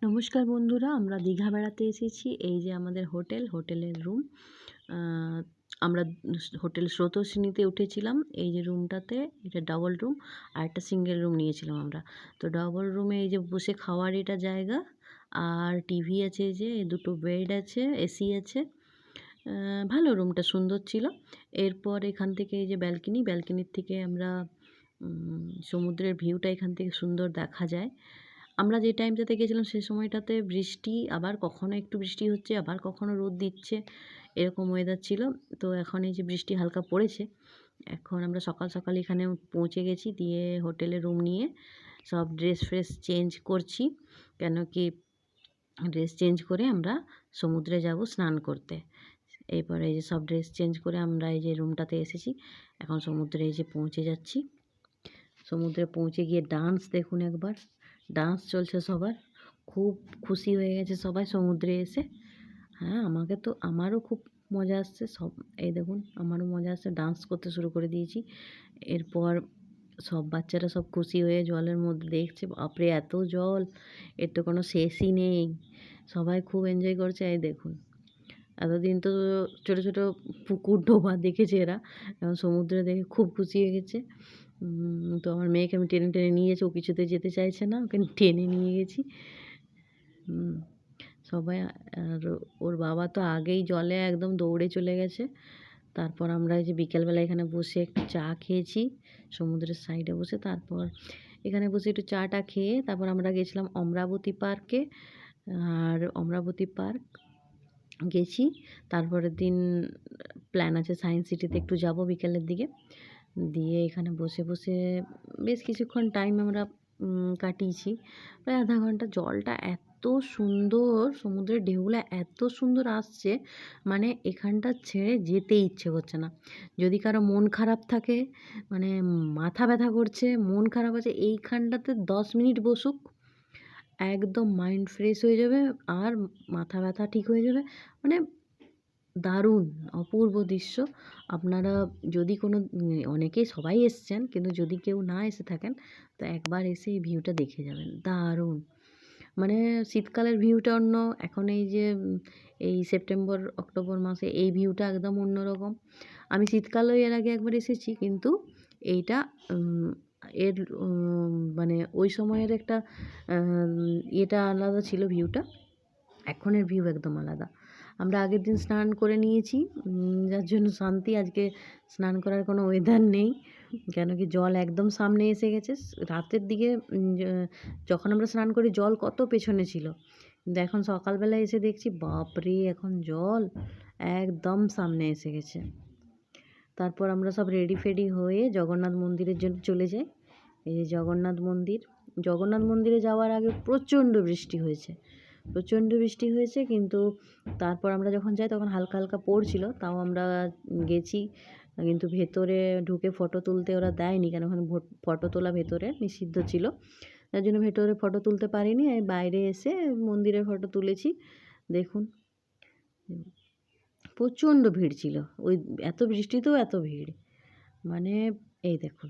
নমস্কার বন্ধুরা, আমরা দীঘা বেড়াতে এসেছি। এই যে আমাদের হোটেলের রুম। আমরা হোটেল স্রোতস্বিনীতে উঠেছিলাম। এই যে রুমটাতে, এটা ডাবল রুম আর একটা সিঙ্গেল রুম নিয়েছিলাম আমরা। তো ডাবল রুমে এই যে বসে খাওয়ার এটা জায়গা, আর টিভি আছে, এই যে দুটো বেড আছে, এসি আছে। ভালো, রুমটা সুন্দর ছিল। এরপর এখান থেকে এই যে ব্যালকনির থেকে আমরা সমুদ্রের ভিউটা এখান থেকে সুন্দর দেখা যায়। আমরা যে টাইমটাতে গেছিলাম সে সময়টাতে বৃষ্টি, আবার কখনো একটু বৃষ্টি হচ্ছে, আবার কখনো রোদ দিচ্ছে, এরকম ওয়েদার ছিল। তো এখন এই যে বৃষ্টি হালকা পড়েছে। এখন আমরা সকাল সকাল এখানে পৌঁছে গেছি, দিয়ে হোটেলে রুম নিয়ে সব ড্রেস ফ্রেস চেঞ্জ করছি, কেন কি ড্রেস চেঞ্জ করে আমরা সমুদ্রে যাব স্নান করতে। এরপরে এই যে সব ড্রেস চেঞ্জ করে আমরা এই যে রুমটাতে এসেছি। এখন সমুদ্রে এই যে পৌঁছে যাচ্ছি। সমুদ্রে পৌঁছে গিয়ে ডান্স দেখুন একবার, ডান্স চলছে সবার। খুব খুশি হয়ে গেছে সবাই সমুদ্রে এসে। হ্যাঁ, আমারও খুব মজা আসছে। এই দেখুন, আমারও মজা আসছে, ডান্স করতে শুরু করে দিয়েছি। এরপর সব বাচ্চারা সব খুশি হয়ে জলের মধ্যে দেখছে, বাপরে এত জল, এর তো কোনো শেষই নেই। সবাই খুব এনজয় করছে। এই দেখুন, এতদিন তো ছোটো ছোটো পুকুর ডোবা দেখেছে এরা, এখন সমুদ্রে দেখে খুব খুশি হয়ে গেছে। তো আমার মেয়েকে আমি টেনে টেনে নিয়ে গেছি, ও কিছুতে যেতে চাইছে না, ওকে টেনে নিয়ে গেছি। সবাই, আর ওর বাবা তো আগেই জলে একদম দৌড়ে চলে গেছে। তারপর আমরা এই যে বিকেলবেলা এখানে বসে একটু চা খেয়েছি সমুদ্রের সাইডে বসে। তারপর এখানে বসে একটু চাটা খেয়ে তারপর আমরা গেছিলাম অমরাবতী পার্কে। আর অমরাবতী পার্ক গেছি। তারপরের দিন প্ল্যান আছে সায়েন্স সিটিতে একটু যাব বিকেলের দিকে। দিয়ে এখানে বসে বসে বেশ কিছুক্ষণ টাইম আমরা কাটিয়েছি, প্রায় আধা ঘন্টা। জলটা এত সুন্দর, সমুদ্রের ঢেউগুলো এত সুন্দর আসছে, মানে এখানটা ছেড়ে যেতে ইচ্ছে করছে না। যদি কারো মন খারাপ থাকে, মানে মাথা ব্যথা করছে, মন খারাপ আছে, এইখানটাতে 10 মিনিট বসুক, একদম মাইন্ড ফ্রেশ হয়ে যাবে আর মাথা ব্যথা ঠিক হয়ে যাবে। মানে দারুণ অপূর্ব দৃশ্য। আপনারা যদি কোনো অনেকেই সবাই এসছেন, কিন্তু যদি কেউ না এসে থাকেন তো একবার এসে এই ভিউটা দেখে যাবেন, দারুণ। মানে শীতকালের ভিউটা অন্য, এখন এই যে এই সেপ্টেম্বর অক্টোবর মাসে এই ভিউটা একদম অন্যরকম। আমি শীতকালেও এর আগে একবার এসেছি, কিন্তু এইটা এর মানে ওই সময়ের একটা এটা আলাদা ছিল ভিউটা, এখনের ভিউ একদম আলাদা। আমরা আগের দিন স্নান করে নিয়েছি, যার জন্য শান্তি। আজকে স্নান করার কোনো ওয়েদার নেই, কেন কি জল একদম সামনে এসে গেছে। রাতের দিকে যখন আমরা স্নান করি জল কত পেছনে ছিল, কিন্তু এখন সকালবেলা এসে দেখছি বাপরে, এখন জল একদম সামনে এসে গেছে। তারপর আমরা সব রেডি ফেডি হয়ে জগন্নাথ মন্দিরের জন্য চলে যাই। এই যে জগন্নাথ মন্দিরে যাওয়ার আগে প্রচণ্ড বৃষ্টি হয়েছে, কিন্তু তারপর আমরা যখন যাই তখন হালকা হালকা পড়ছিল, তাও আমরা গেছি। কিন্তু ভেতরে ঢুকে ফটো তুলতে ওরা দেয়নি, কেন ওখানে ফটো তোলা ভেতরে নিষিদ্ধ ছিল, তার জন্য ভেতরে ফটো তুলতে পারিনি। বাইরে এসে মন্দিরের ফটো তুলেছি। দেখুন, প্রচণ্ড ভিড় ছিল, ওই এত বৃষ্টিতেও এত ভিড়, মানে এই দেখুন।